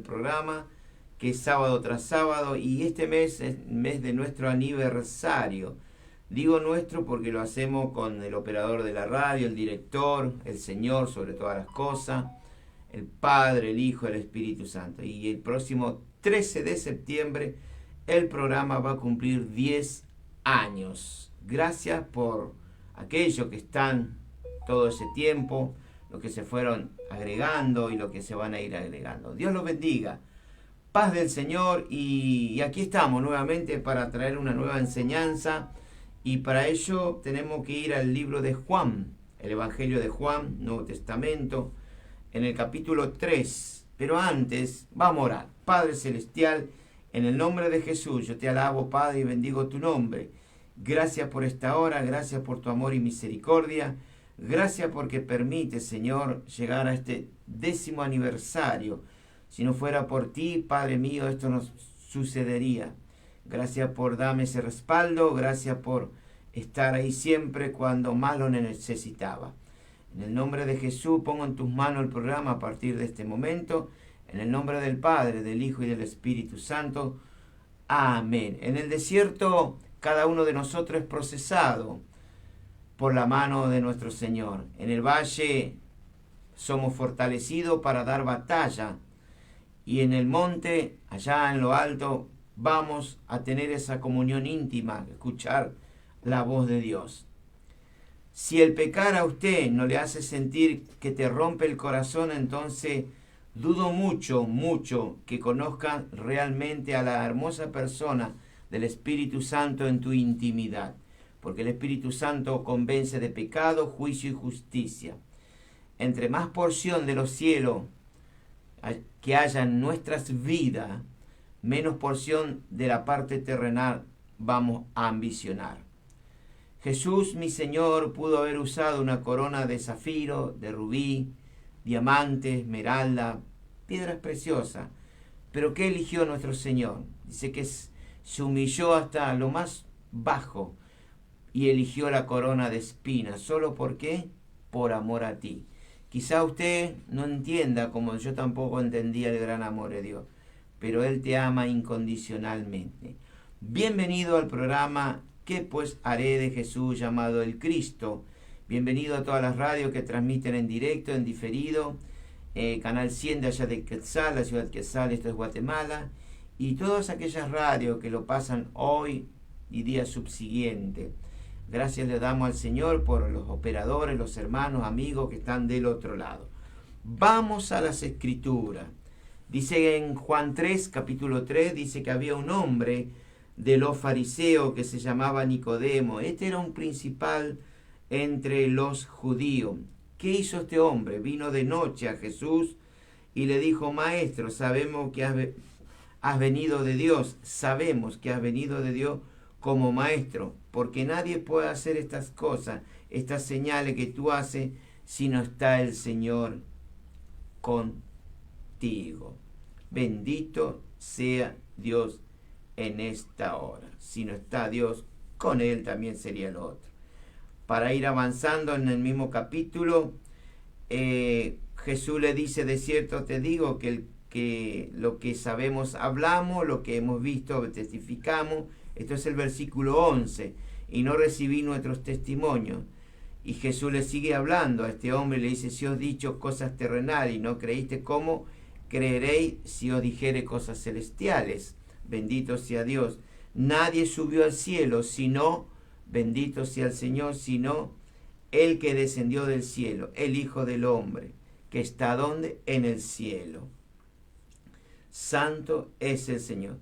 programa, que es sábado tras sábado, y este mes es el mes de nuestro aniversario. Digo nuestro porque lo hacemos con el operador de la radio, el director, el Señor sobre todas las cosas, el Padre, el Hijo, el Espíritu Santo. Y el próximo 13 de septiembre el programa va a cumplir 10 años. Gracias por aquellos que están todo ese tiempo, los que se fueron agregando y los que se van a ir agregando. Dios los bendiga. Paz del Señor, y aquí estamos nuevamente para traer una nueva enseñanza, y para ello tenemos que ir al libro de Juan, el Evangelio de Juan, Nuevo Testamento, en el capítulo 3. Pero antes vamos a orar. Padre Celestial, en el nombre de Jesús, yo te alabo, Padre, y bendigo tu nombre. Gracias por esta hora, gracias por tu amor y misericordia. Gracias porque permite, Señor, llegar a este 10º aniversario. Si no fuera por ti, Padre mío, esto no sucedería. Gracias por darme ese respaldo, gracias por estar ahí siempre cuando más lo necesitaba. En el nombre de Jesús pongo en tus manos el programa a partir de este momento. En el nombre del Padre, del Hijo y del Espíritu Santo. Amén. En el desierto cada uno de nosotros es procesado por la mano de nuestro Señor. En el valle somos fortalecidos para dar batalla, y en el monte, allá en lo alto, vamos a tener esa comunión íntima, escuchar la voz de Dios. Si el pecar a usted no le hace sentir que te rompe el corazón, entonces dudo mucho que conozcan realmente a la hermosa persona del Espíritu Santo en tu intimidad. Porque el Espíritu Santo convence de pecado, juicio y justicia. Entre más porción de los cielos que haya en nuestras vidas, menos porción de la parte terrenal vamos a ambicionar. Jesús, mi Señor, pudo haber usado una corona de zafiro, de rubí, diamante, esmeralda, piedras preciosas. Pero ¿qué eligió nuestro Señor? Dice que se humilló hasta lo más bajo y eligió la corona de espinas. ¿Solo por qué? Por amor a ti. Quizá usted no entienda, como yo tampoco entendía, el gran amor de Dios, pero Él te ama incondicionalmente. Bienvenido al programa ¿Qué pues haré de Jesús llamado el Cristo? Bienvenido a todas las radios que transmiten en directo, en diferido, Canal 100 de allá de Quetzal, la ciudad de Quetzal, esto es Guatemala, y todas aquellas radios que lo pasan hoy y día subsiguiente. Gracias le damos al Señor por los operadores, los hermanos, amigos que están del otro lado. Vamos a las Escrituras. Dice en Juan 3, capítulo 3, dice que había un hombre de los fariseos que se llamaba Nicodemo. Este era un principal entre los judíos. ¿Qué hizo este hombre? Vino de noche a Jesús y le dijo: Maestro, sabemos que has venido de Dios. Sabemos que has venido de Dios como maestro, porque nadie puede hacer estas cosas, estas señales que tú haces, si no está el Señor contigo. Bendito sea Dios en esta hora. Si no está Dios, con Él también sería el otro. Para ir avanzando en el mismo capítulo, Jesús le dice: de cierto te digo que lo que sabemos hablamos, lo que hemos visto testificamos. Esto es el versículo 11. Y no recibí nuestros testimonios. Y Jesús le sigue hablando a este hombre y le dice: si os he dicho cosas terrenales y no creíste, ¿cómo creeréis si os dijere cosas celestiales? Bendito sea Dios. Nadie subió al cielo, sino, bendito sea el Señor, sino el que descendió del cielo, el Hijo del Hombre, que está ¿dónde? En el cielo. Santo es el Señor.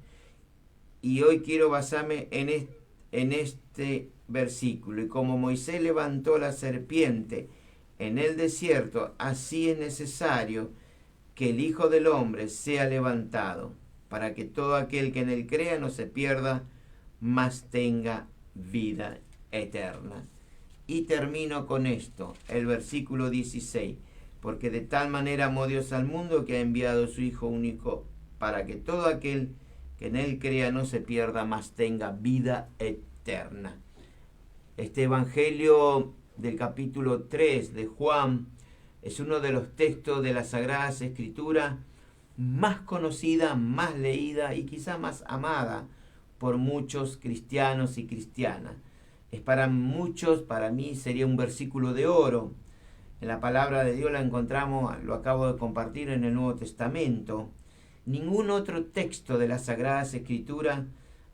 Y hoy quiero basarme en este versículo. Y como Moisés levantó la serpiente en el desierto, así es necesario que el Hijo del Hombre sea levantado, para que todo aquel que en él crea no se pierda, mas tenga vida eterna. Y termino con esto, el versículo 16. Porque de tal manera amó Dios al mundo, que ha enviado a su Hijo único, para que todo aquel que en él crea no se pierda, mas tenga vida eterna. Este Evangelio del capítulo 3 de Juan es uno de los textos de las Sagradas Escrituras más conocida, más leída y quizá más amada por muchos cristianos y cristianas. Es para muchos, para mí sería un versículo de oro. En la palabra de Dios la encontramos, lo acabo de compartir, en el Nuevo Testamento. Ningún otro texto de las Sagradas Escrituras,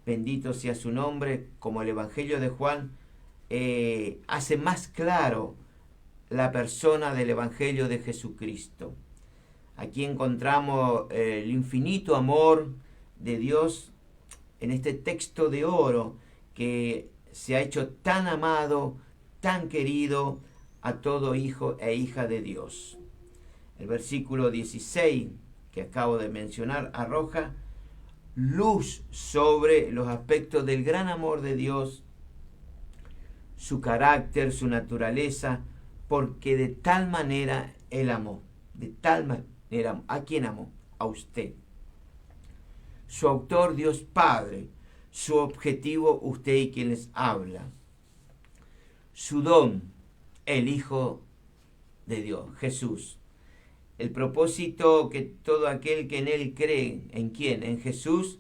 bendito sea su nombre, como el Evangelio de Juan, hace más claro la persona del Evangelio de Jesucristo. Aquí encontramos el infinito amor de Dios en este texto de oro que se ha hecho tan amado, tan querido a todo hijo e hija de Dios. El versículo 16 que acabo de mencionar arroja luz sobre los aspectos del gran amor de Dios, su carácter, su naturaleza, porque de tal manera Él amó, de tal manera, ¿a quién amó? A usted. Su autor, Dios Padre, su objetivo, usted y quien les habla. Su don, el Hijo de Dios, Jesús. El propósito que todo aquel que en Él cree, ¿en quién? En Jesús,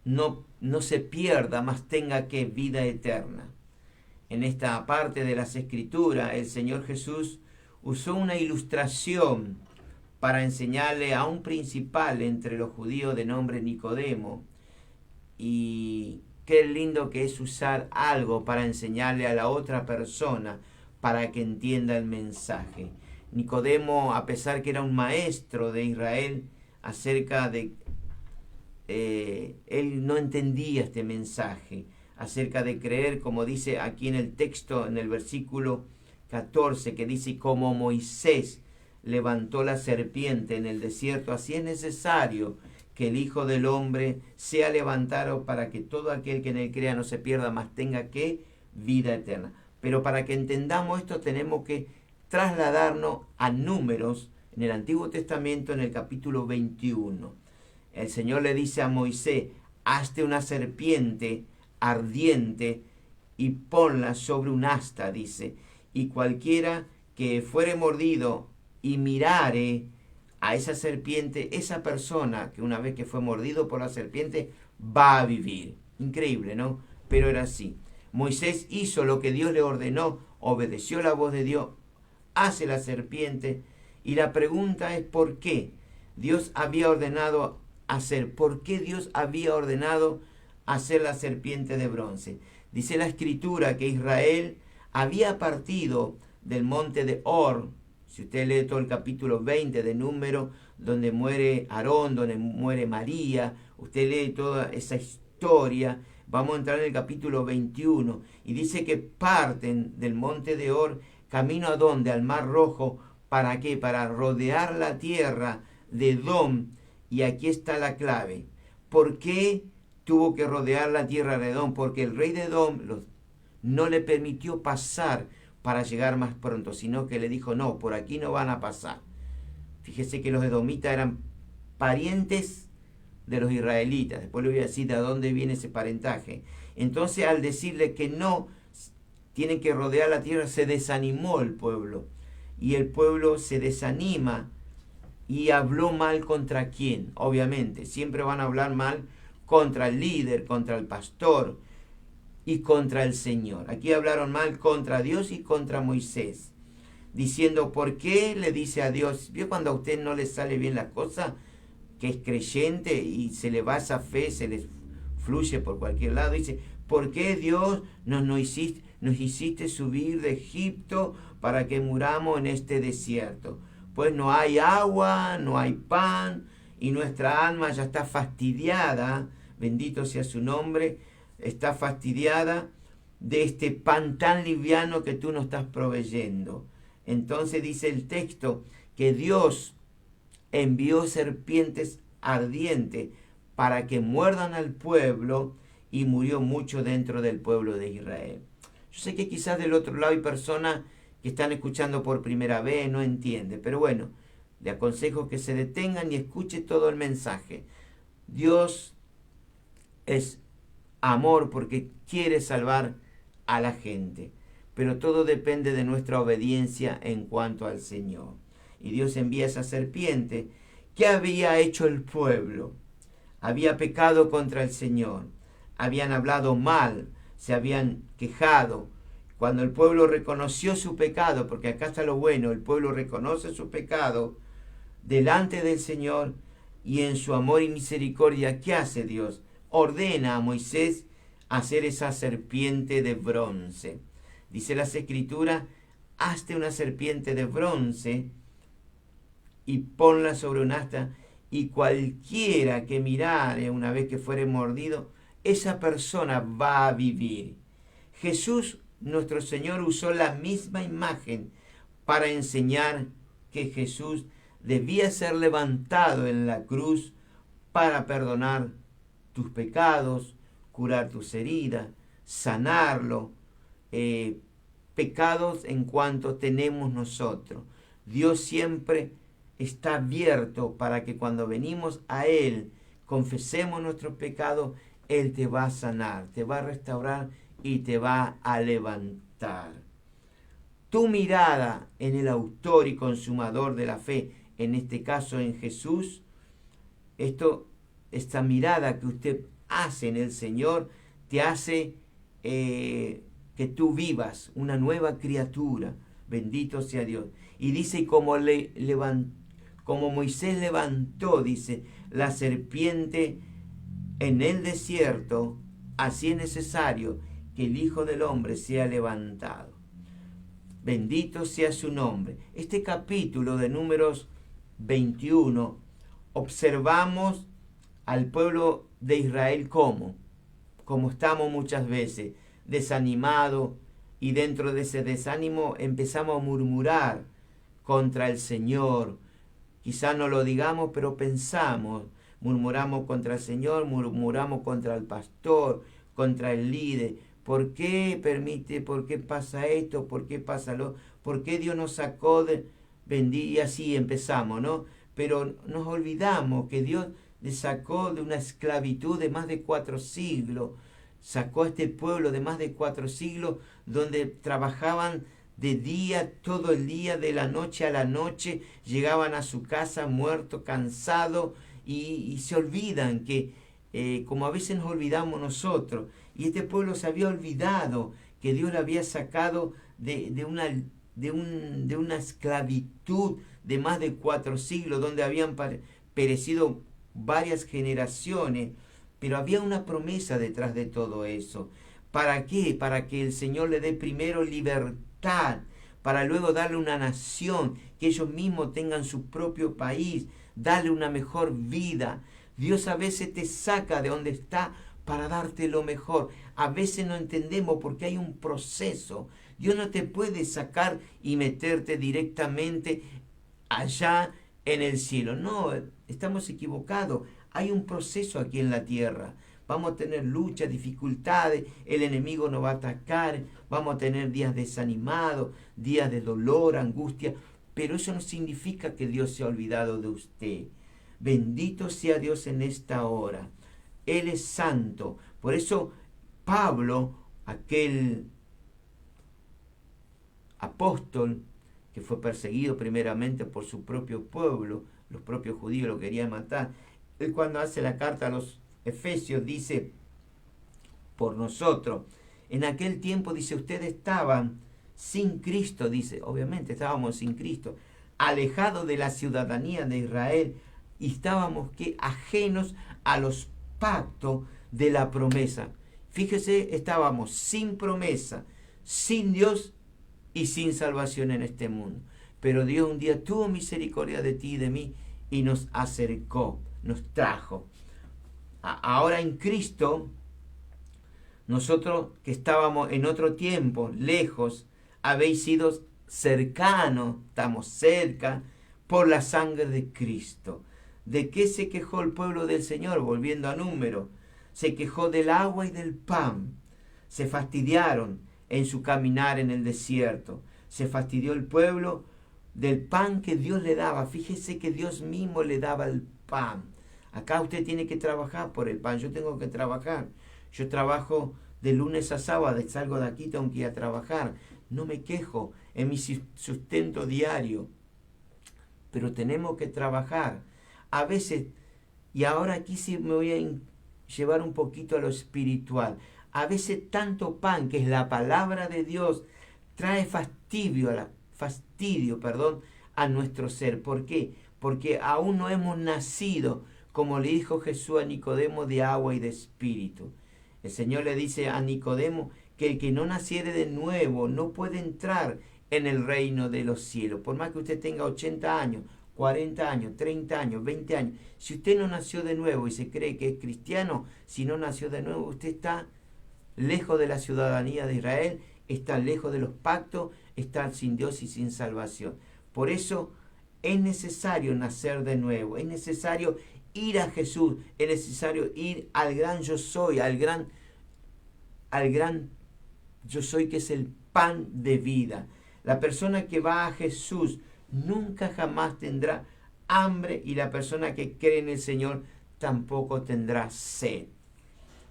no se pierda, mas tenga que vida eterna. En esta parte de las Escrituras, el Señor Jesús usó una ilustración para enseñarle a un principal entre los judíos de nombre Nicodemo. Y qué lindo que es usar algo para enseñarle a la otra persona para que entienda el mensaje. Nicodemo, a pesar que era un maestro de Israel, acerca de él no entendía este mensaje acerca de creer, como dice aquí en el texto, en el versículo 14, que dice: como Moisés levantó la serpiente en el desierto, así es necesario que el Hijo del Hombre sea levantado para que todo aquel que en él crea no se pierda, mas tenga que vida eterna. Pero para que entendamos esto tenemos que trasladarnos a Números, en el Antiguo Testamento, en el capítulo 21. El Señor le dice a Moisés: hazte una serpiente ardiente y ponla sobre un asta, dice, y cualquiera que fuere mordido y mirare a esa serpiente, esa persona que una vez que fue mordido por la serpiente va a vivir. Increíble, ¿no? Pero era así. Moisés hizo lo que Dios le ordenó, obedeció la voz de Dios, hace la serpiente, y la pregunta es ¿por qué? Dios había ordenado hacer, ¿por qué Dios había ordenado hacer la serpiente de bronce? Dice la Escritura que Israel había partido del monte de Or. Si usted lee todo el capítulo 20 de Número, donde muere Aarón, donde muere María, usted lee toda esa historia. Vamos a entrar en el capítulo 21 y dice que parten del monte de Or camino a donde, al Mar Rojo. ¿Para qué? Para rodear la tierra de Edom. Y aquí está la clave. ¿Por qué tuvo que rodear la tierra de Edom? Porque el rey de Edom no le permitió pasar para llegar más pronto, sino que le dijo: no, por aquí no van a pasar. Fíjese que los edomitas eran parientes de los israelitas. Después le voy a decir de dónde viene ese parentaje. Entonces, al decirle que no tienen que rodear la tierra, se desanimó el pueblo. Y el pueblo se desanima y habló mal contra quién. Obviamente, siempre van a hablar mal contra el líder, contra el pastor y contra el Señor. Aquí hablaron mal contra Dios y contra Moisés, diciendo: ¿por qué le dice a Dios? ¿Vio cuando a usted no le sale bien la cosa, que es creyente y se le va esa fe, se le fluye por cualquier lado? Dice: ¿por qué Dios nos hiciste subir de Egipto para que muramos en este desierto? Pues no hay agua, no hay pan, y nuestra alma ya está fastidiada, bendito sea su nombre, está fastidiada de este pan tan liviano que tú nos estás proveyendo. Entonces dice el texto que Dios envió serpientes ardientes para que muerdan al pueblo, y murió mucho dentro del pueblo de Israel. Yo sé que quizás del otro lado hay personas que están escuchando por primera vez, no entiende, pero bueno, le aconsejo que se detengan y escuche todo el mensaje. Dios es amor porque quiere salvar a la gente, pero todo depende de nuestra obediencia en cuanto al Señor. Y Dios envía esa serpiente ¿Qué había hecho el pueblo? Había pecado contra el Señor, habían hablado mal, se habían quejado. Cuando el pueblo reconoció su pecado, porque acá está lo bueno, el pueblo reconoce su pecado delante del Señor y en su amor y misericordia, ¿qué hace Dios? Ordena a Moisés hacer esa serpiente de bronce. Dice las Escrituras, hazte una serpiente de bronce y ponla sobre un asta, y cualquiera que mirare una vez que fuere mordido, esa persona va a vivir. Jesús, nuestro Señor, usó la misma imagen para enseñar que Jesús debía ser levantado en la cruz para perdonar tus pecados, curar tus heridas, sanarlo, pecados en cuanto tenemos nosotros. Dios siempre está abierto para que cuando venimos a Él, confesemos nuestros pecados, Él te va a sanar, te va a restaurar y te va a levantar. Tu mirada en el autor y consumador de la fe, en este caso en Jesús, esta mirada que usted hace en el Señor, te hace que tú vivas una nueva criatura. Bendito sea Dios. Y dice, como Moisés levantó, dice, la serpiente en el desierto, así es necesario que el Hijo del Hombre sea levantado. Bendito sea su nombre. Este capítulo de Números 21, observamos al pueblo de Israel como estamos muchas veces, desanimado, y dentro de ese desánimo empezamos a murmurar contra el Señor. Quizá no lo digamos, pero pensamos, murmuramos contra el Señor, murmuramos contra el pastor, contra el líder. ¿Por qué permite? ¿Por qué pasa esto? ¿Por qué pasa lo? ¿Por qué Dios nos sacó de y así empezamos, ¿no? Pero nos olvidamos que Dios le sacó de una esclavitud de más de 4 siglos. Sacó a este pueblo de más de 4 siglos donde trabajaban de día, todo el día, de la noche a la noche, llegaban a su casa muertos, cansados, y se olvidan que, como a veces nos olvidamos nosotros, y este pueblo se había olvidado que Dios le había sacado de una esclavitud de más de 4 siglos, donde habían perecido varias generaciones, pero había una promesa detrás de todo eso. ¿Para qué? Para que el Señor le dé primero libertad, para luego darle una nación, que ellos mismos tengan su propio país, darle una mejor vida. Dios a veces te saca de donde está para darte lo mejor. A veces no entendemos porque hay un proceso. Dios no te puede sacar y meterte directamente allá en el cielo. No, estamos equivocados. Hay un proceso aquí en la tierra. Vamos a tener luchas, dificultades, el enemigo nos va a atacar, vamos a tener días desanimados, días de dolor, angustia, pero eso no significa que Dios se ha olvidado de usted. Bendito sea Dios en esta hora. Él es santo. Por eso Pablo, aquel apóstol que fue perseguido primeramente por su propio pueblo, los propios judíos lo querían matar, él cuando hace la carta a los Efesios dice, por nosotros, en aquel tiempo, dice, ustedes estaban sin Cristo, dice, obviamente estábamos sin Cristo, alejados de la ciudadanía de Israel, y estábamos ajenos a los pactos de la promesa. Fíjese, estábamos sin promesa, sin Dios y sin salvación en este mundo. Pero Dios un día tuvo misericordia de ti y de mí y nos acercó, nos trajo. Ahora en Cristo, nosotros que estábamos en otro tiempo, lejos, habéis sido cercanos, estamos cerca, por la sangre de Cristo. ¿De qué se quejó el pueblo del Señor? Volviendo a Números, se quejó del agua y del pan. Se fastidiaron en su caminar en el desierto. Se fastidió el pueblo del pan que Dios le daba. Fíjese que Dios mismo le daba el pan. Acá usted tiene que trabajar por el pan. Yo tengo que trabajar. Yo trabajo de lunes a sábado. Salgo de aquí, tengo que ir a trabajar. No me quejo. En mi sustento diario. Pero tenemos que trabajar. a veces, y ahora aquí sí me voy a llevar un poquito a lo espiritual, a veces tanto pan, que es la palabra de Dios, trae fastidio, a nuestro ser. ¿Por qué? Porque aún no hemos nacido, como le dijo Jesús a Nicodemo, de agua y de espíritu. El Señor le dice a Nicodemo que el que no naciere de nuevo no puede entrar en el reino de los cielos. Por más que usted tenga 80 años, 40 años, 30 años, 20 años, si usted no nació de nuevo y se cree que es cristiano, si no nació de nuevo, usted está lejos de la ciudadanía de Israel, está lejos de los pactos, está sin Dios y sin salvación. Por eso es necesario nacer de nuevo, es necesario ir a Jesús, es necesario ir al gran yo soy, al gran yo soy, que es el pan de vida. La persona que va a Jesús nunca jamás tendrá hambre, y la persona que cree en el Señor tampoco tendrá sed.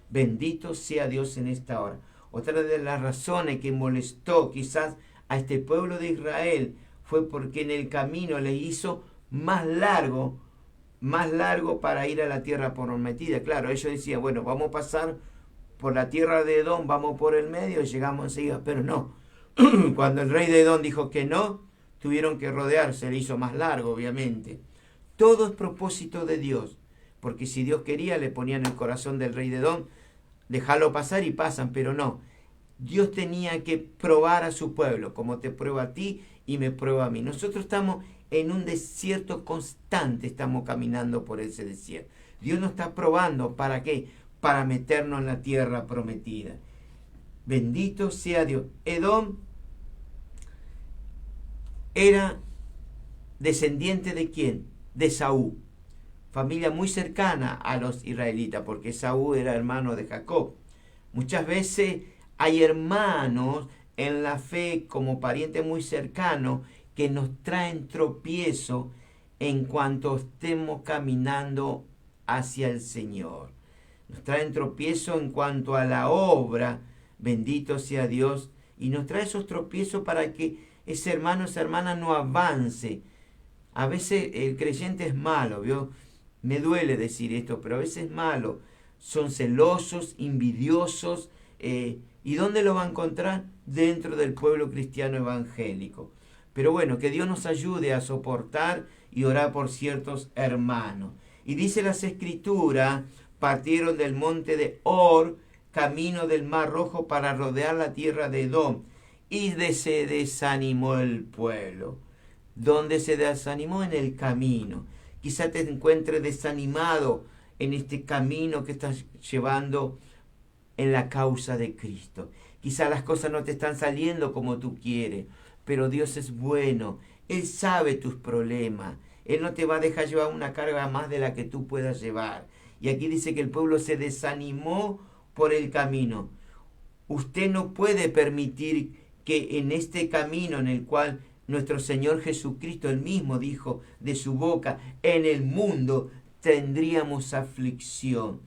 Bendito sea Dios en esta hora. Otra de las razones que molestó quizás a este pueblo de Israel fue porque en el camino le hizo más largo para ir a la tierra prometida. Claro, ellos decían, bueno, vamos a pasar por la tierra de Edom, vamos por el medio y llegamos enseguida. Pero no, cuando el rey de Edom dijo que no, tuvieron que rodear, se le hizo más largo, obviamente. Todo es propósito de Dios, porque si Dios quería, le ponían el corazón del rey de Edom, dejarlo pasar y pasan, pero no. Dios tenía que probar a su pueblo, como te prueba a ti y me prueba a mí. Nosotros estamos en un desierto constante, estamos caminando por ese desierto. Dios nos está probando, ¿para qué? Para meternos en la tierra prometida. Bendito sea Dios. Edom era descendiente ¿de quién? De Saúl. Familia muy cercana a los israelitas, porque Saúl era hermano de Jacob. Muchas veces hay hermanos en la fe como parientes muy cercanos que nos traen tropiezo en cuanto estemos caminando hacia el Señor. Nos traen tropiezo en cuanto a la obra, bendito sea Dios, y nos trae esos tropiezos para que ese hermano, esa hermana no avance. A veces el creyente es malo, ¿vio? Me duele decir esto, pero a veces es malo. Son celosos, envidiosos. ¿Y dónde lo va a encontrar? Dentro del pueblo cristiano evangélico. Pero bueno, que Dios nos ayude a soportar y orar por ciertos hermanos. Y dice las Escrituras, partieron del monte de Or, camino del Mar Rojo, para rodear la tierra de Edom. Y se desanimó el pueblo. ¿Dónde se desanimó? En el camino. Quizá te encuentres desanimado en este camino que estás llevando en la causa de Cristo. Quizá las cosas no te están saliendo como tú quieres, pero Dios es bueno. Él sabe tus problemas. Él no te va a dejar llevar una carga más de la que tú puedas llevar. Y aquí dice que el pueblo se desanimó por el camino. Usted no puede permitir que en este camino en el cual nuestro Señor Jesucristo, él mismo dijo de su boca, en el mundo tendríamos aflicción.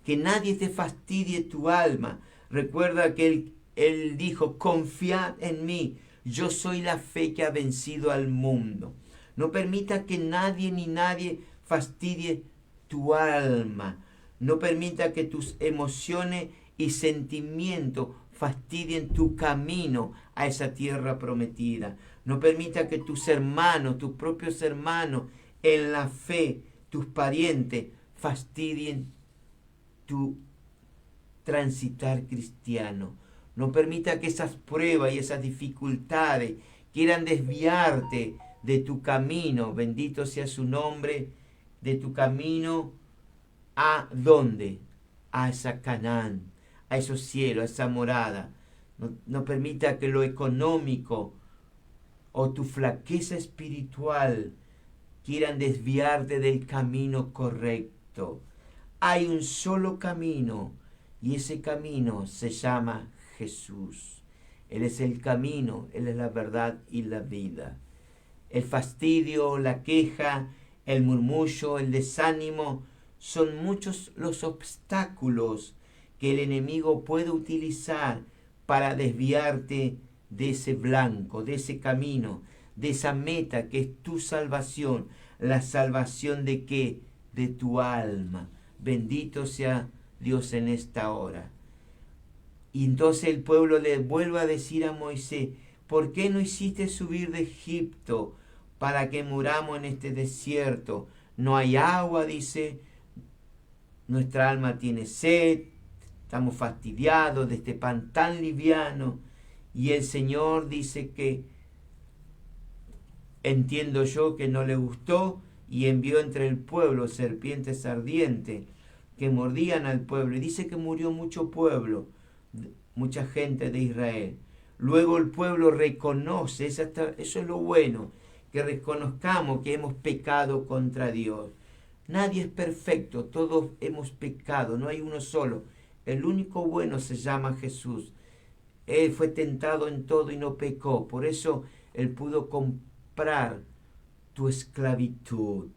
Que nadie te fastidie tu alma. Recuerda que él dijo, confiad en mí, yo soy la fe que ha vencido al mundo. No permita que nadie ni nadie fastidie tu alma. No permita que tus emociones y sentimientos fastidien tu camino a esa tierra prometida. No permita que tus hermanos, tus propios hermanos en la fe, tus parientes, fastidien tu transitar cristiano. No permita que esas pruebas y esas dificultades quieran desviarte de tu camino. Bendito sea su nombre, de tu camino a ¿dónde? A esa Canaán, a esos cielos, a esa morada. No permita que lo económico o tu flaqueza espiritual quieran desviarte del camino correcto. Hay un solo camino y ese camino se llama Jesús. Él es el camino, Él es la verdad y la vida. El fastidio, la queja, el murmullo, el desánimo, son muchos los obstáculos que el enemigo puede utilizar para desviarte de ese blanco, de ese camino, de esa meta que es tu salvación. la salvación de qué? De tu alma. Bendito sea Dios en esta hora. Y entonces el pueblo le vuelve a decir a Moisés, ¿por qué no hiciste subir de Egipto para que muramos en este desierto? No hay agua, dice, nuestra alma tiene sed, estamos fastidiados de este pan tan liviano. Y el Señor dice que, entiendo yo, que no le gustó y envió entre el pueblo serpientes ardientes que mordían al pueblo. Y dice que murió mucho pueblo, mucha gente de Israel. Luego el pueblo reconoce, eso es lo bueno, que reconozcamos que hemos pecado contra Dios. Nadie es perfecto, todos hemos pecado, no hay uno solo. El único bueno se llama Jesús. Él fue tentado en todo y no pecó. Por eso Él pudo comprar tu esclavitud.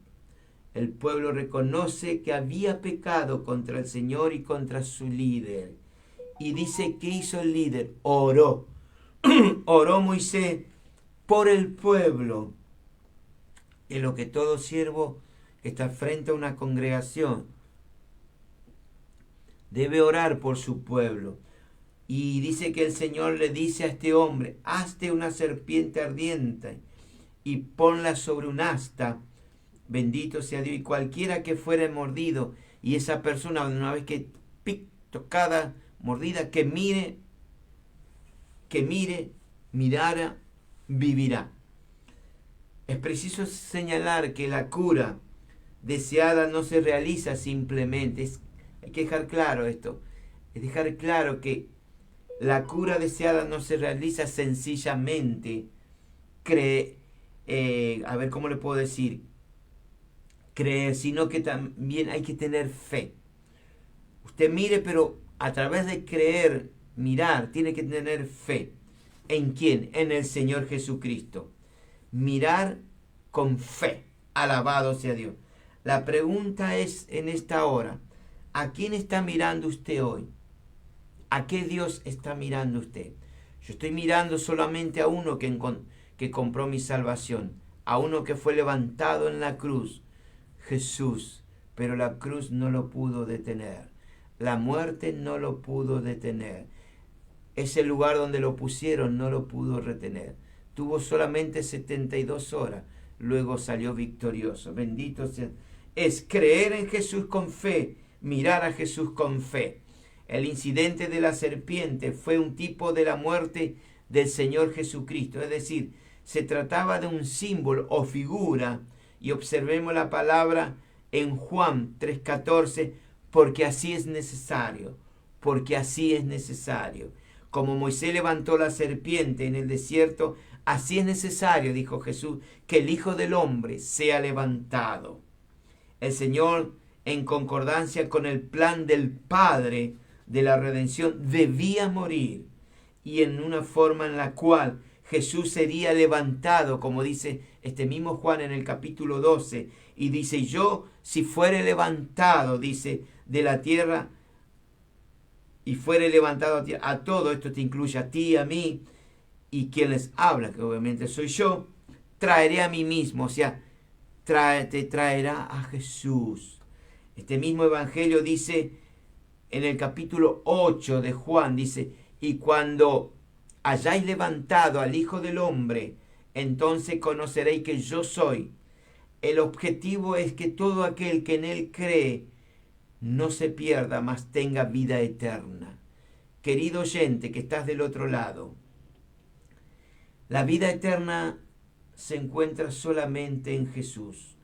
El pueblo reconoce que había pecado contra el Señor y contra su líder. Y dice, ¿qué hizo el líder? Oró. Oró Moisés por el pueblo. Es lo que todo siervo que está frente a una congregación debe orar por su pueblo. Y dice que el Señor le dice a este hombre, hazte una serpiente ardiente y ponla sobre un asta. Bendito sea Dios. Y cualquiera que fuere mordido, y esa persona, una vez que tocada, mordida, que mirara, vivirá. Es preciso señalar que la cura deseada no se realiza simplemente. Hay que dejar claro esto. Es dejar claro que la cura deseada no se realiza sencillamente. A ver cómo le puedo decir. Creer, sino que también hay que tener fe. Usted mire, pero a través de creer, mirar, tiene que tener fe. ¿En quién? En el Señor Jesucristo. Mirar con fe. Alabado sea Dios. La pregunta es en esta hora, ¿a quién está mirando usted hoy? ¿A qué Dios está mirando usted? Yo estoy mirando solamente a uno que compró mi salvación, a uno que fue levantado en la cruz, Jesús, pero la cruz no lo pudo detener. La muerte no lo pudo detener. Ese lugar donde lo pusieron no lo pudo retener. Tuvo solamente 72 horas. Luego salió victorioso. Bendito sea. Es creer en Jesús con fe. Mirar a Jesús con fe. El incidente de la serpiente fue un tipo de la muerte del Señor Jesucristo. Es decir, se trataba de un símbolo o figura. Y observemos la palabra en Juan 3:14. Porque así es necesario. Porque así es necesario. Como Moisés levantó la serpiente en el desierto, así es necesario, dijo Jesús, que el Hijo del Hombre sea levantado. El Señor, en concordancia con el plan del Padre de la redención, debía morir. Y en una forma en la cual Jesús sería levantado, como dice este mismo Juan en el capítulo 12. Y dice, yo, si fuere levantado, dice, de la tierra, y fuere levantado a todo, esto te incluye a ti, a mí, y quien les habla, que obviamente soy yo, traeré a mí mismo, o sea, te traerá a Jesús. Este mismo evangelio dice, en el capítulo 8 de Juan, dice, y cuando hayáis levantado al Hijo del Hombre, entonces conoceréis que yo soy. El objetivo es que todo aquel que en Él cree, no se pierda, mas tenga vida eterna. Querido oyente que estás del otro lado, la vida eterna se encuentra solamente en Jesús.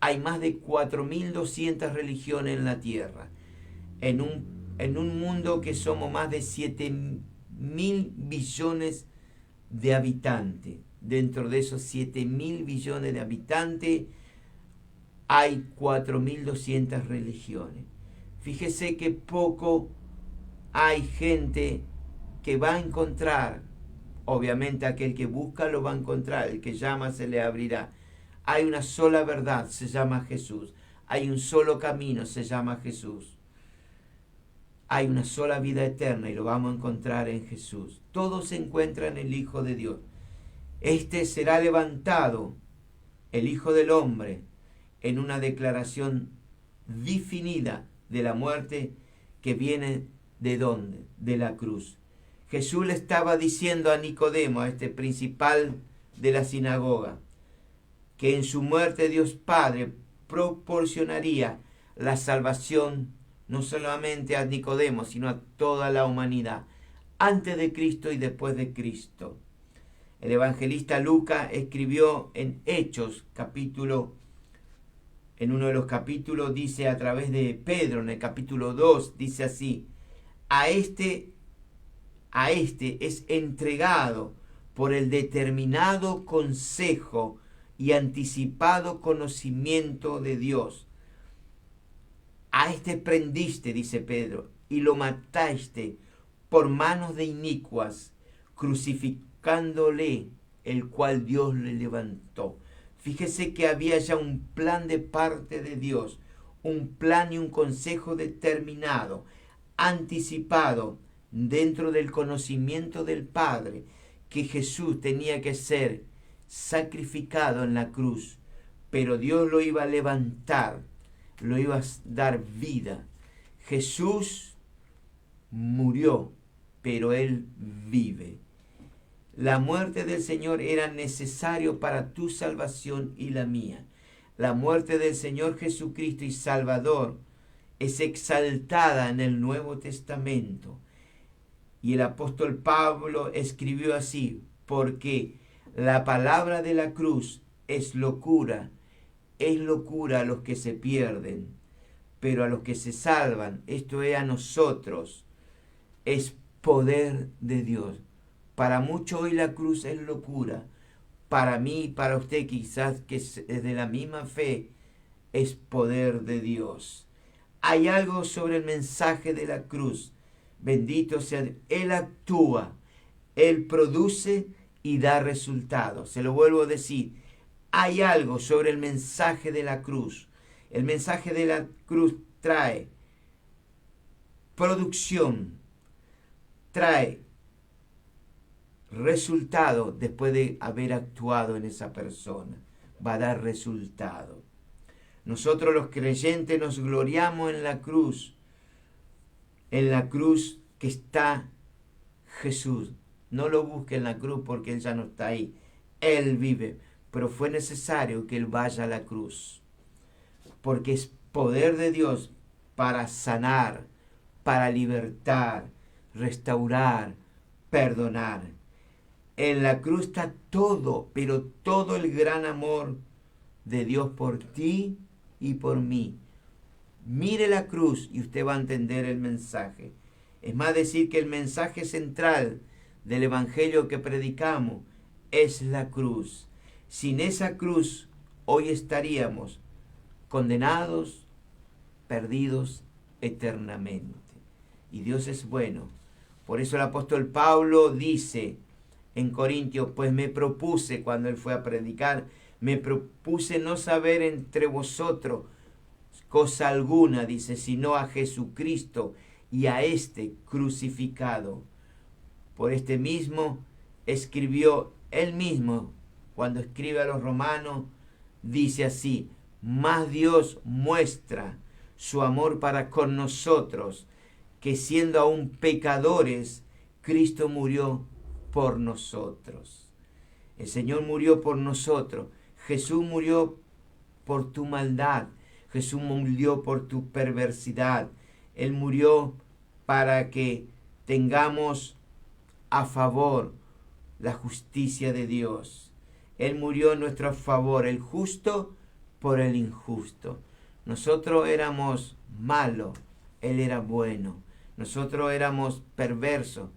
Hay más de 4.200 religiones en la tierra. En un mundo que somos más de 7.000 billones de habitantes. Dentro de esos 7.000 billones de habitantes hay 4.200 religiones. Fíjese que poco hay gente que va a encontrar. Obviamente aquel que busca lo va a encontrar, el que llama se le abrirá. Hay una sola verdad, se llama Jesús. Hay un solo camino, se llama Jesús. Hay una sola vida eterna y lo vamos a encontrar en Jesús. Todo se encuentra en el Hijo de Dios. Este será levantado, el Hijo del Hombre, en una declaración definida de la muerte que viene ¿de dónde? De la cruz. Jesús le estaba diciendo a Nicodemo, a este principal de la sinagoga, que en su muerte Dios Padre proporcionaría la salvación no solamente a Nicodemo, sino a toda la humanidad, antes de Cristo y después de Cristo. El evangelista Lucas escribió en Hechos, en uno de los capítulos, dice a través de Pedro, en el capítulo 2, dice así: a este es entregado por el determinado consejo y anticipado conocimiento de Dios. A este prendiste, dice Pedro, y lo mataste por manos de inicuas, crucificándole, el cual Dios le levantó. Fíjese que había ya un plan de parte de Dios, un plan y un consejo determinado, anticipado dentro del conocimiento del Padre, que Jesús tenía que ser sacrificado en la cruz, pero Dios lo iba a levantar, lo iba a dar vida. Jesús murió, pero Él vive. La muerte del Señor era necesario para tu salvación y la mía. La muerte del Señor Jesucristo y Salvador es exaltada en el Nuevo Testamento. Y el apóstol Pablo escribió así: porque la palabra de la cruz es locura a los que se pierden, pero a los que se salvan, esto es a nosotros, es poder de Dios. Para muchos hoy la cruz es locura. Para mí y para usted, quizás que es de la misma fe, es poder de Dios. Hay algo sobre el mensaje de la cruz. Bendito sea Dios. Él actúa, Él produce y da resultados. Se lo vuelvo a decir. Hay algo sobre el mensaje de la cruz. El mensaje de la cruz trae producción, trae resultado después de haber actuado en esa persona. Va a dar resultado. Nosotros los creyentes nos gloriamos en la cruz que está Jesús. No lo busque en la cruz porque Él ya no está ahí. Él vive, pero fue necesario que Él vaya a la cruz, porque es poder de Dios para sanar, para libertar, restaurar, perdonar. En la cruz está todo, pero todo el gran amor de Dios por ti y por mí. Mire la cruz y usted va a entender el mensaje. Es más, decir que el mensaje central del evangelio que predicamos es la cruz. Sin esa cruz, hoy estaríamos condenados, perdidos eternamente. Y Dios es bueno. Por eso el apóstol Pablo dice en Corintios: pues me propuse, cuando él fue a predicar, me propuse no saber entre vosotros cosa alguna, dice, sino a Jesucristo y a este crucificado. Por este mismo escribió él mismo, cuando escribe a los romanos, dice así: mas Dios muestra su amor para con nosotros, que siendo aún pecadores, Cristo murió por nosotros. El Señor murió por nosotros. Jesús murió por tu maldad. Jesús murió por tu perversidad. Él murió para que tengamos a favor la justicia de Dios. Él murió en nuestro favor, el justo por el injusto. Nosotros éramos malos, Él era bueno. Nosotros éramos perversos,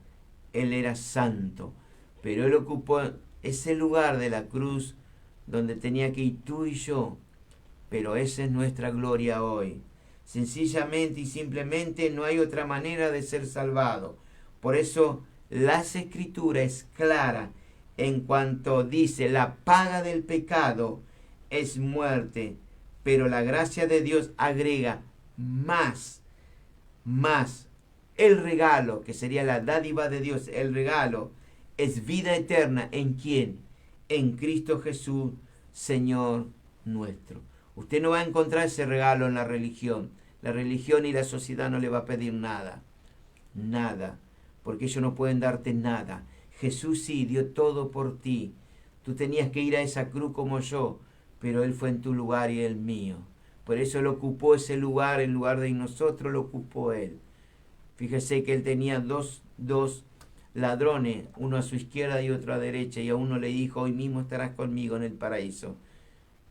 Él era santo. Pero Él ocupó ese lugar de la cruz donde tenía que ir tú y yo. Pero esa es nuestra gloria hoy. Sencillamente y simplemente no hay otra manera de ser salvado. Por eso las Escrituras es clara en cuanto dice: la paga del pecado es muerte, pero la gracia de Dios agrega más el regalo, que sería la dádiva de Dios. El regalo es vida eterna. ¿En quién? En Cristo Jesús, Señor nuestro. Usted no va a encontrar ese regalo en la religión. La religión y la sociedad no le va a pedir nada. Nada. Porque ellos no pueden darte nada. Jesús sí dio todo por ti. Tú tenías que ir a esa cruz como yo, pero Él fue en tu lugar y el mío. Por eso Él ocupó ese lugar, en lugar de nosotros lo ocupó Él. Fíjese que Él tenía dos ladrones, uno a su izquierda y otro a derecha, y a uno le dijo, hoy mismo estarás conmigo en el paraíso.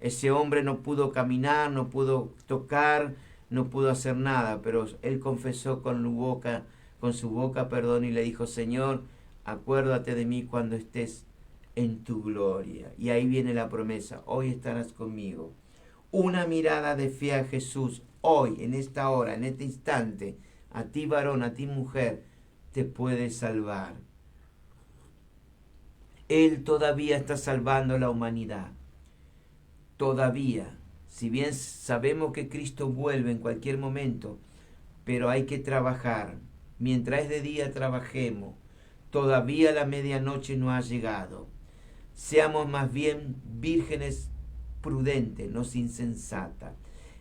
Ese hombre no pudo caminar, no pudo tocar, no pudo hacer nada, pero él confesó con su boca, y le dijo, Señor, acuérdate de mí cuando estés en tu gloria. Y ahí viene la promesa, hoy estarás conmigo. Una mirada de fe a Jesús, hoy, en esta hora, en este instante, a ti varón, a ti mujer, te puede salvar. Él todavía está salvando a la humanidad. Todavía. Si bien sabemos que Cristo vuelve en cualquier momento, pero hay que trabajar. Mientras es de día, trabajemos. Todavía la medianoche no ha llegado. Seamos más bien vírgenes prudentes, no insensatas.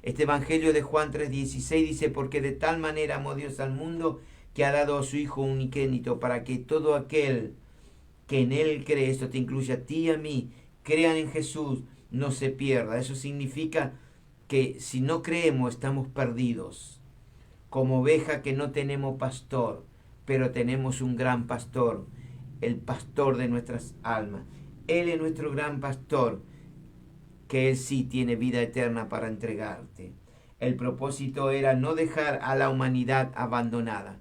Este Evangelio de Juan 3:16 dice, porque de tal manera amó Dios al mundo que ha dado a su Hijo unigénito para que todo aquel que en Él cree, esto te incluye a ti y a mí, crean en Jesús, no se pierda. Eso significa que si no creemos estamos perdidos, como oveja que no tenemos pastor, pero tenemos un gran pastor, el pastor de nuestras almas. Él es nuestro gran pastor, que Él sí tiene vida eterna para entregarte. El propósito era no dejar a la humanidad abandonada.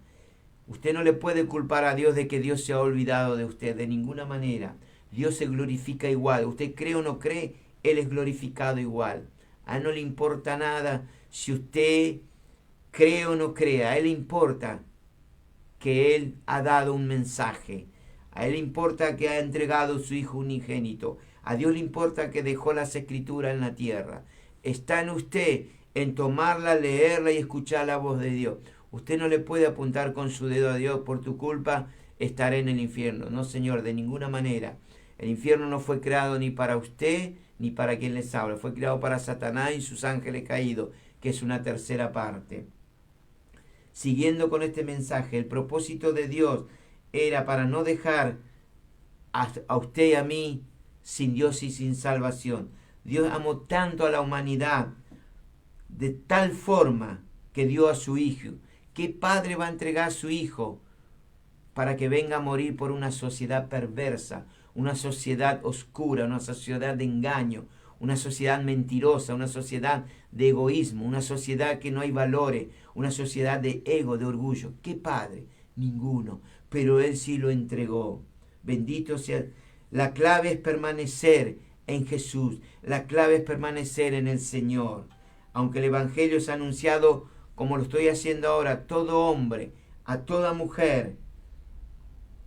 Usted no le puede culpar a Dios de que Dios se ha olvidado de usted, de ninguna manera. Dios se glorifica igual. Usted cree o no cree, Él es glorificado igual. A Él no le importa nada si usted cree o no cree. A Él le importa que Él ha dado un mensaje. A Él le importa que ha entregado su Hijo unigénito. A Dios le importa que dejó las Escrituras en la tierra. Está en usted en tomarla, leerla y escuchar la voz de Dios. Usted no le puede apuntar con su dedo a Dios, por tu culpa estaré en el infierno. No, Señor, de ninguna manera. El infierno no fue creado ni para usted ni para quien les habla. Fue creado para Satanás y sus ángeles caídos, que es una tercera parte. Siguiendo con este mensaje, el propósito de Dios era para no dejar a usted y a mí sin Dios y sin salvación. Dios amó tanto a la humanidad de tal forma que dio a su Hijo. ¿Qué padre va a entregar a su Hijo para que venga a morir por una sociedad perversa, una sociedad oscura, una sociedad de engaño, una sociedad mentirosa, una sociedad de egoísmo, una sociedad que no hay valores, una sociedad de ego, de orgullo? ¿Qué padre? Ninguno. Pero Él sí lo entregó. Bendito sea. La clave es permanecer en Jesús. La clave es permanecer en el Señor. Aunque el Evangelio es anunciado, como lo estoy haciendo ahora, a todo hombre, a toda mujer,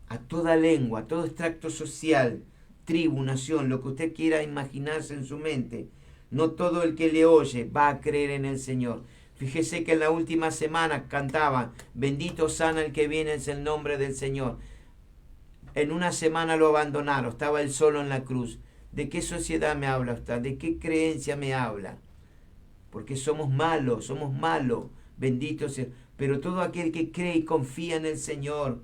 a toda lengua, a todo extracto social, tribu, nación, lo que usted quiera imaginarse en su mente, no todo el que le oye va a creer en el Señor. Fíjese que en la última semana cantaban, bendito sana el que viene es el nombre del Señor. En una semana lo abandonaron, estaba él solo en la cruz. ¿De qué sociedad me habla usted? ¿De qué creencia me habla? Porque somos malos, bendito sea. Pero todo aquel que cree y confía en el Señor,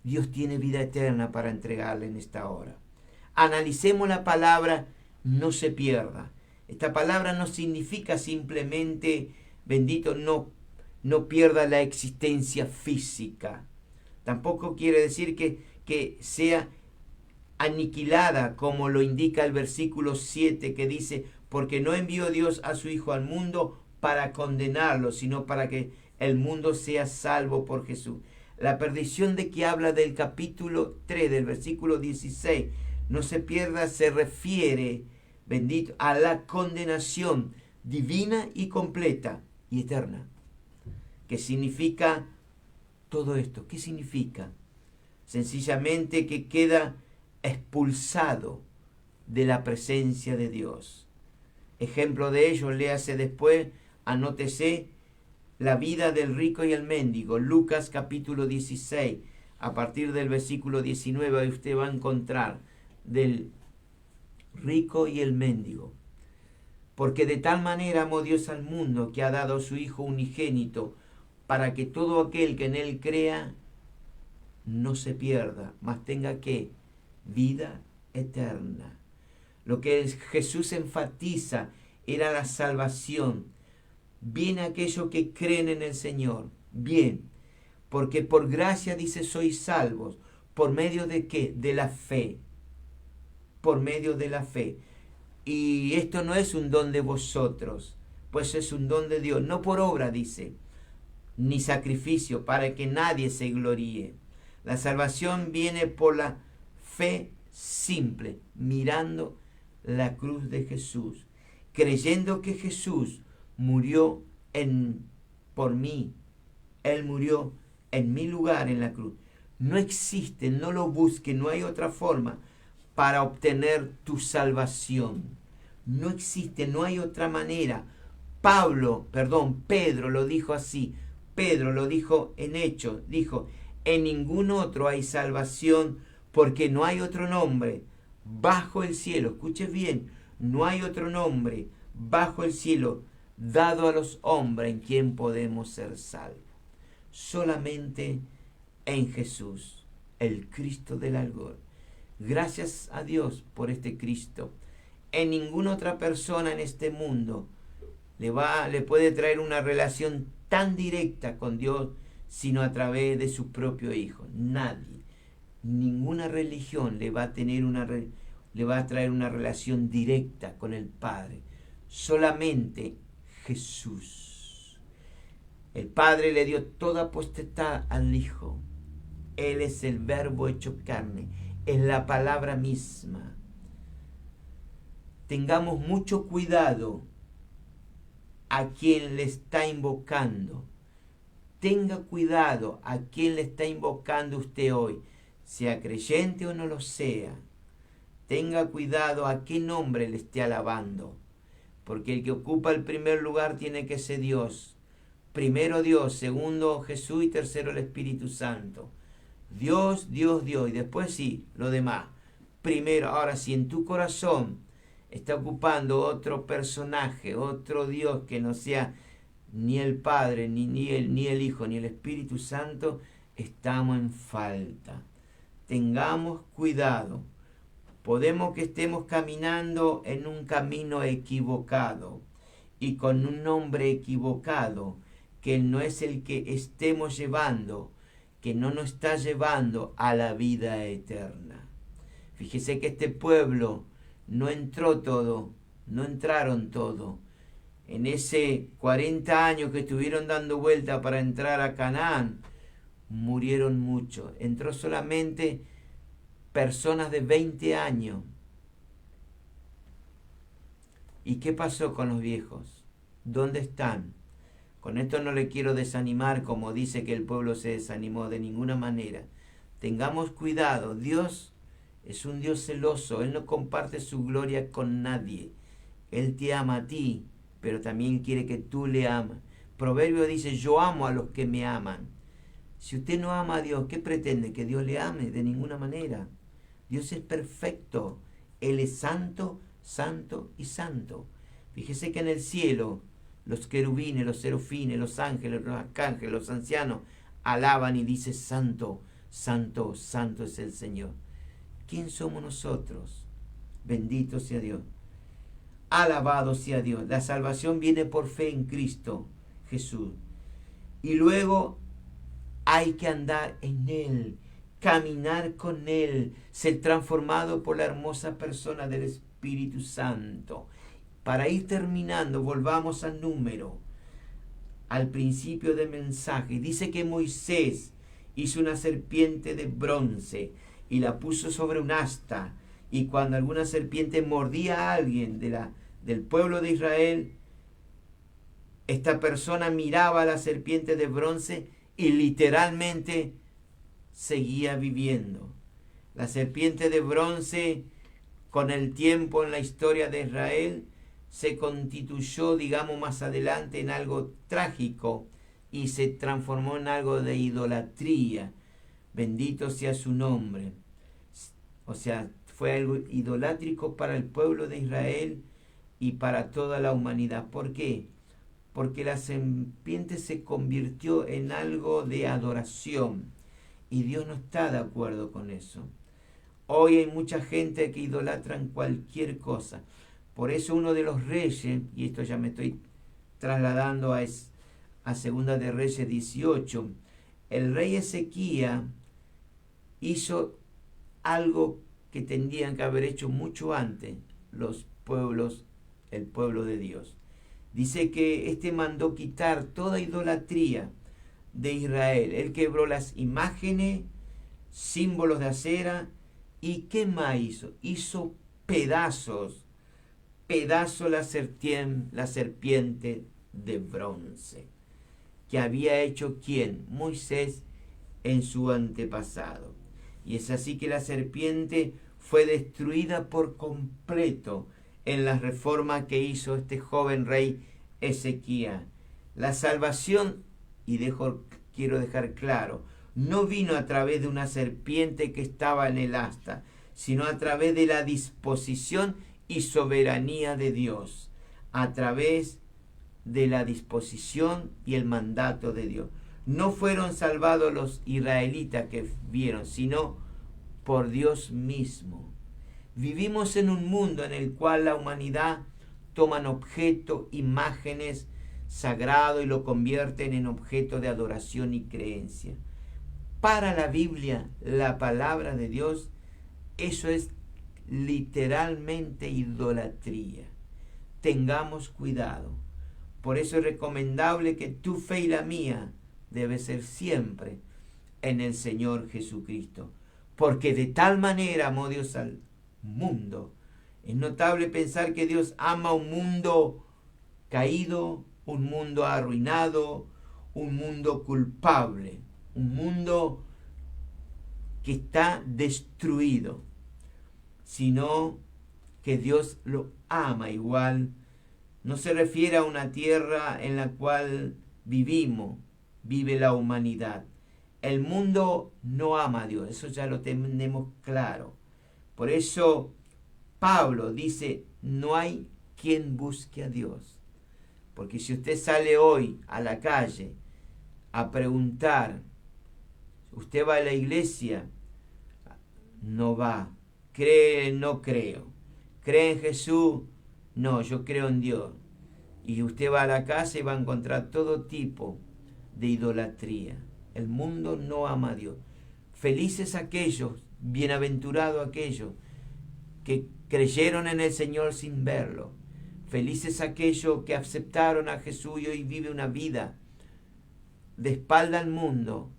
Dios tiene vida eterna para entregarle en esta hora. Analicemos la palabra, no se pierda. Esta palabra no significa simplemente, bendito, no pierda la existencia física. Tampoco quiere decir que sea aniquilada, como lo indica el versículo 7, que dice, porque no envió Dios a su Hijo al mundo para condenarlo, sino para que el mundo sea salvo por Jesús. La perdición de que habla del capítulo 3, del versículo 16, no se pierda, se refiere, bendito, a la condenación divina y completa y eterna. ¿Qué significa todo esto? ¿Qué significa? Sencillamente que queda expulsado de la presencia de Dios. Ejemplo de ello, léase después, anótese, la vida del rico y el mendigo. Lucas capítulo 16, a partir del versículo 19, ahí usted va a encontrar del rico y el mendigo. Porque de tal manera amó Dios al mundo que ha dado a su Hijo unigénito, para que todo aquel que en él crea no se pierda, mas tenga que vida eterna. Lo que Jesús enfatiza era la salvación. Bien aquellos que creen en el Señor. Bien, porque por gracia dice sois salvos. ¿Por medio de qué? De la fe. Por medio de la fe. Y esto no es un don de vosotros, pues es un don de Dios, no por obra, dice, ni sacrificio, para que nadie se gloríe. La salvación viene por la fe simple, mirando la cruz de Jesús, creyendo que Jesús murió por mí. Él murió en mi lugar en la cruz. No existe, no lo busque, no hay otra forma para obtener tu salvación. No existe, no hay otra manera. Pedro lo dijo así. Pedro lo dijo en Hechos. Dijo, en ningún otro hay salvación, porque no hay otro nombre bajo el cielo. Escuche bien, no hay otro nombre bajo el cielo dado a los hombres en quien podemos ser salvos. Solamente en Jesús, el Cristo del algor. Gracias a Dios por este Cristo. En ninguna otra persona en este mundo le puede traer una relación tan directa con Dios, sino a través de su propio Hijo. Nadie, ninguna religión le va a traer una relación directa con el Padre. Solamente Jesús. El Padre le dio toda potestad al Hijo. Él es el Verbo hecho carne, es la palabra misma. Tengamos mucho cuidado a quien le está invocando. Tenga cuidado a quien le está invocando usted hoy, sea creyente o no lo sea. Tenga cuidado a qué nombre le esté alabando, porque el que ocupa el primer lugar tiene que ser Dios. Primero Dios, segundo Jesús y tercero el Espíritu Santo. Dios, Dios, Dios, y después sí, lo demás. Primero, ahora si en tu corazón está ocupando otro personaje, otro Dios que no sea ni el Padre, ni el Hijo, ni el Espíritu Santo, estamos en falta. Tengamos cuidado. Podemos que estemos caminando en un camino equivocado y con un nombre equivocado, que no es el que estemos llevando, que no nos está llevando a la vida eterna. Fíjese que este pueblo no entraron todo. En ese 40 años que estuvieron dando vuelta para entrar a Canaán, murieron muchos. Entró solamente personas de 20 años. ¿Y qué pasó con los viejos? ¿Dónde están? Con esto no le quiero desanimar, como dice que el pueblo se desanimó, de ninguna manera. Tengamos cuidado. Dios es un Dios celoso. Él no comparte su gloria con nadie. Él te ama a ti, pero también quiere que tú le ames. Proverbio dice, yo amo a los que me aman. Si usted no ama a Dios, ¿qué pretende? ¿Que Dios le ame? De ninguna manera. Dios es perfecto. Él es santo, santo y santo. Fíjese que en el cielo los querubines, los serafines, los ángeles, los arcángeles, los ancianos alaban y dicen, santo, santo, santo es el Señor. ¿Quién somos nosotros? Bendito sea Dios. Alabado sea Dios. La salvación viene por fe en Cristo Jesús. Y luego hay que andar en Él, caminar con Él, ser transformado por la hermosa persona del Espíritu Santo. Para ir terminando, volvamos al al principio del mensaje. Dice que Moisés hizo una serpiente de bronce y la puso sobre un asta. Y cuando alguna serpiente mordía a alguien del pueblo de Israel, esta persona miraba a la serpiente de bronce y literalmente seguía viviendo. La serpiente de bronce, con el tiempo en la historia de Israel, se constituyó, digamos, más adelante en algo trágico y se transformó en algo de idolatría. Bendito sea su nombre. O sea, fue algo idolátrico para el pueblo de Israel y para toda la humanidad. ¿Por qué? Porque la serpiente se convirtió en algo de adoración y Dios no está de acuerdo con eso. Hoy hay mucha gente que idolatran cualquier cosa. Por eso uno de los reyes, y esto ya me estoy trasladando a Segunda de Reyes 18, el rey Ezequías hizo algo que tendrían que haber hecho mucho antes los pueblos, el pueblo de Dios. Dice que mandó quitar toda idolatría de Israel. Él quebró las imágenes, símbolos de acera, y ¿qué más hizo? Hizo pedazos la serpiente de bronce, que había hecho ¿quién? Moisés en su antepasado. Y es así que la serpiente fue destruida por completo en la reforma que hizo este joven rey Ezequías. La salvación, y quiero dejar claro, no vino a través de una serpiente que estaba en el asta, sino a través de la disposición y soberanía de Dios, a través de la disposición y el mandato de Dios. No fueron salvados los israelitas que vieron, sino por Dios mismo. Vivimos en un mundo en el cual la humanidad toman objeto, imágenes sagrado y lo convierten en objeto de adoración y creencia. Para la Biblia, la palabra de Dios, eso es literalmente idolatría. Tengamos cuidado. Por eso es recomendable que tu fe y la mía debe ser siempre en el Señor Jesucristo. Porque de tal manera amó Dios al mundo. Es notable pensar que Dios ama un mundo caído, un mundo arruinado, un mundo culpable, un mundo que está destruido, sino que Dios lo ama igual. No se refiere a una tierra en la cual vive la humanidad. El mundo no ama a Dios, eso ya lo tenemos claro. Por eso Pablo dice, no hay quien busque a Dios. Porque si usted sale hoy a la calle a preguntar, usted va a la iglesia, no va. ¿Cree? No creo. ¿Cree en Jesús? No, yo creo en Dios. Y usted va a la casa y va a encontrar todo tipo de idolatría. El mundo no ama a Dios. Felices aquellos, bienaventurados aquellos que creyeron en el Señor sin verlo. Felices aquellos que aceptaron a Jesús y hoy vive una vida de espalda al mundo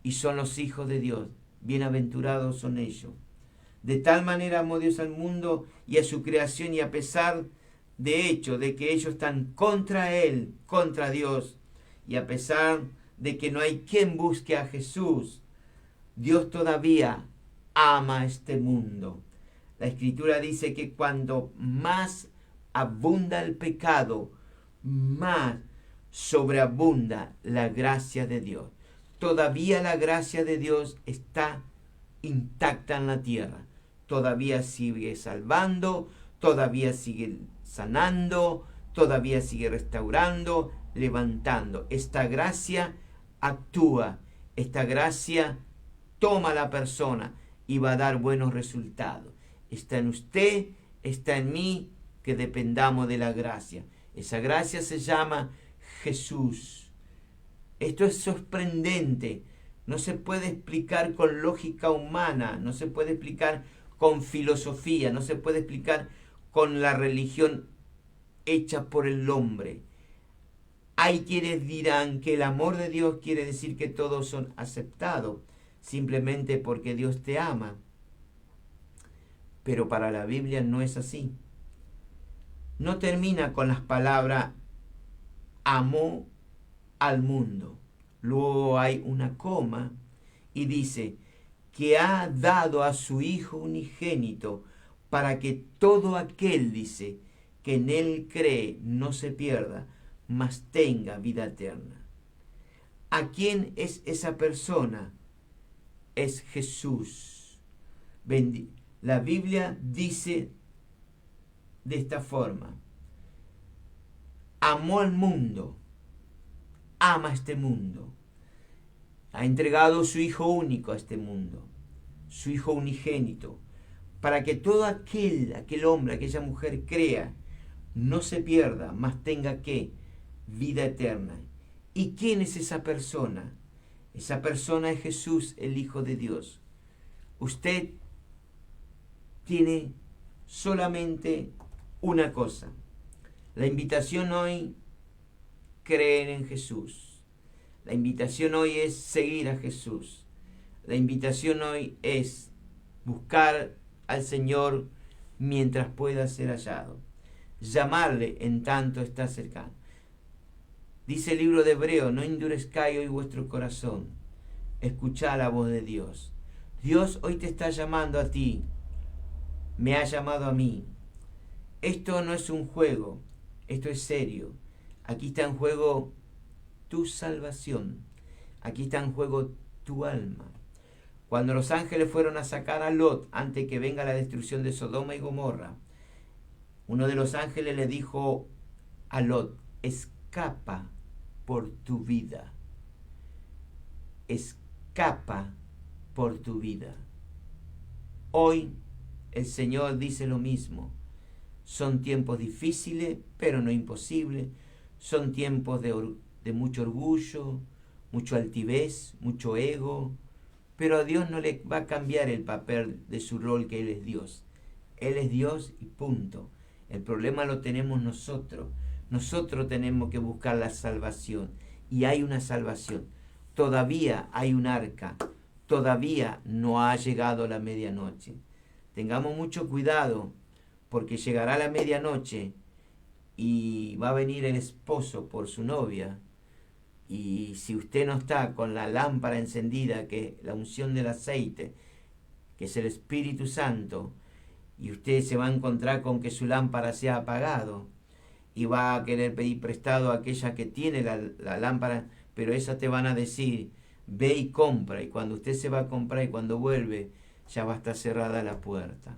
y son los hijos de Dios. Bienaventurados son ellos. De tal manera amó Dios al mundo y a su creación, y a pesar de hecho de que ellos están contra Él, contra Dios, y a pesar de que no hay quien busque a Jesús, Dios todavía ama este mundo. La Escritura dice que cuando más abunda el pecado, más sobreabunda la gracia de Dios. Todavía la gracia de Dios está intacta en la tierra. Todavía sigue salvando, todavía sigue sanando, todavía sigue restaurando, levantando. Esta gracia actúa, esta gracia toma a la persona y va a dar buenos resultados. Está en usted, está en mí, que dependamos de la gracia. Esa gracia se llama Jesús. Esto es sorprendente. No se puede explicar con lógica humana, no se puede explicar con filosofía, no se puede explicar con la religión hecha por el hombre. Hay quienes dirán que el amor de Dios quiere decir que todos son aceptados, simplemente porque Dios te ama. Pero para la Biblia no es así. No termina con las palabras amó al mundo. Luego hay una coma y dice que ha dado a su Hijo unigénito para que todo aquel, dice, que en Él cree no se pierda, mas tenga vida eterna. ¿A quién es esa persona? Es Jesús. La Biblia dice de esta forma: amó al mundo, ama este mundo, ha entregado su Hijo único a este mundo, su Hijo unigénito, para que todo aquel hombre, aquella mujer crea, no se pierda, mas tenga ¿qué? Vida eterna. ¿Y quién es esa persona? Esa persona es Jesús, el Hijo de Dios. Usted tiene solamente una cosa. La invitación hoy, creer en Jesús. La invitación hoy es seguir a Jesús. La invitación hoy es buscar al Señor mientras pueda ser hallado. Llamarle en tanto está cercano. Dice el libro de Hebreo, no endurezcáis hoy vuestro corazón. Escuchad la voz de Dios. Dios hoy te está llamando a ti. Me ha llamado a mí. Esto no es un juego, esto es serio. Aquí está en juego tu salvación. Aquí está en juego tu alma. Cuando los ángeles fueron a sacar a Lot antes que venga la destrucción de Sodoma y Gomorra, uno de los ángeles le dijo a Lot, escapa por tu vida. Escapa por tu vida. Hoy el Señor dice lo mismo. Son tiempos difíciles, pero no imposibles. Son tiempos de mucho orgullo, mucho altivez, mucho ego. Pero a Dios no le va a cambiar el papel de su rol, que Él es Dios. Él es Dios y punto. El problema lo tenemos nosotros. Nosotros tenemos que buscar la salvación. Y hay una salvación. Todavía hay un arca. Todavía no ha llegado la medianoche. Tengamos mucho cuidado, porque llegará la medianoche y va a venir el esposo por su novia. Y si usted no está con la lámpara encendida, que es la unción del aceite, que es el Espíritu Santo, y usted se va a encontrar con que su lámpara se ha apagado, y va a querer pedir prestado a aquella que tiene la lámpara, pero esas te van a decir, ve y compra, y cuando usted se va a comprar y cuando vuelve, ya va a estar cerrada la puerta.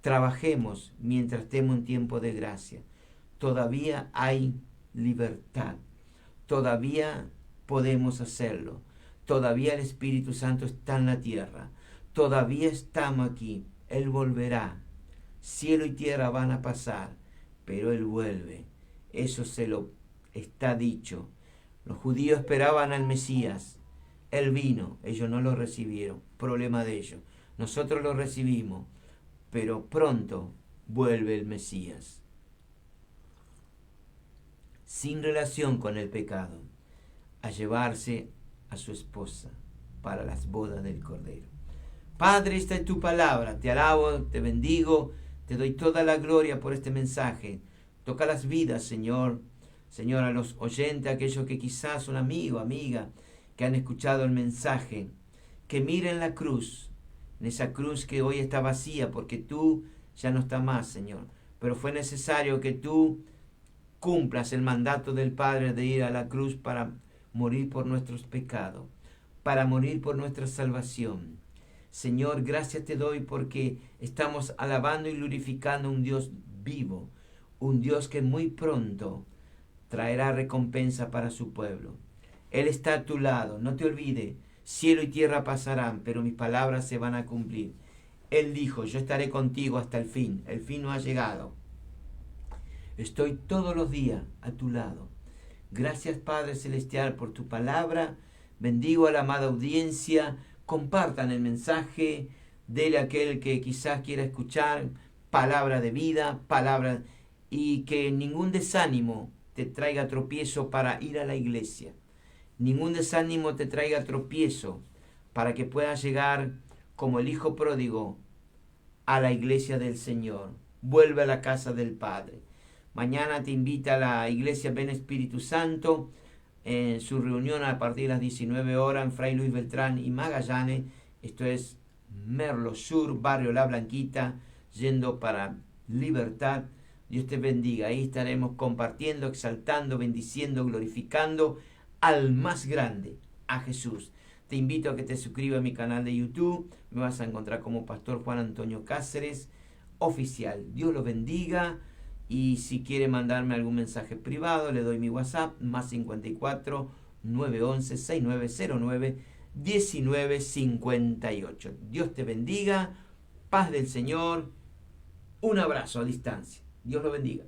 Trabajemos mientras estemos en tiempo de gracia. Todavía hay libertad. Todavía podemos hacerlo. Todavía el Espíritu Santo está en la tierra. Todavía estamos aquí. Él volverá. Cielo y tierra van a pasar, pero Él vuelve. Eso se lo está dicho. Los judíos esperaban al Mesías. Él vino. Ellos no lo recibieron. Problema de ellos. Nosotros lo recibimos, pero pronto vuelve el Mesías. Sin relación con el pecado, a llevarse a su esposa para las bodas del Cordero. Padre, esta es tu palabra. Te alabo, te bendigo, te doy toda la gloria por este mensaje. Toca las vidas, Señor. Señor, a los oyentes, aquellos que quizás son amigos, amigas, que han escuchado el mensaje, que miren la cruz, en esa cruz que hoy está vacía, porque tú ya no estás más, Señor. Pero fue necesario que tú cumplas el mandato del Padre de ir a la cruz para morir por nuestros pecados, para morir por nuestra salvación. Señor, gracias te doy porque estamos alabando y glorificando a un Dios vivo, un Dios que muy pronto traerá recompensa para su pueblo. Él está a tu lado, no te olvides, cielo y tierra pasarán, pero mis palabras se van a cumplir. Él dijo, yo estaré contigo hasta el fin no ha llegado. Estoy todos los días a tu lado. Gracias, Padre Celestial, por tu palabra. Bendigo a la amada audiencia. Compartan el mensaje. Dele a aquel que quizás quiera escuchar palabra de vida, palabra, y que ningún desánimo te traiga tropiezo para ir a la iglesia. Ningún desánimo te traiga tropiezo para que puedas llegar como el hijo pródigo a la iglesia del Señor. Vuelve a la casa del Padre. Mañana te invita a la iglesia Ven Espíritu Santo en su reunión a partir de las 19 horas en Fray Luis Beltrán y Magallanes. Esto es Merlo Sur, barrio La Blanquita, yendo para Libertad. Dios te bendiga. Ahí estaremos compartiendo, exaltando, bendiciendo, glorificando al más grande, a Jesús. Te invito a que te suscribas a mi canal de YouTube. Me vas a encontrar como Pastor Juan Antonio Cáceres Oficial. Dios los bendiga. Y si quiere mandarme algún mensaje privado, le doy mi WhatsApp, más 54 911 6909 1958. Dios te bendiga, paz del Señor, un abrazo a distancia. Dios lo bendiga.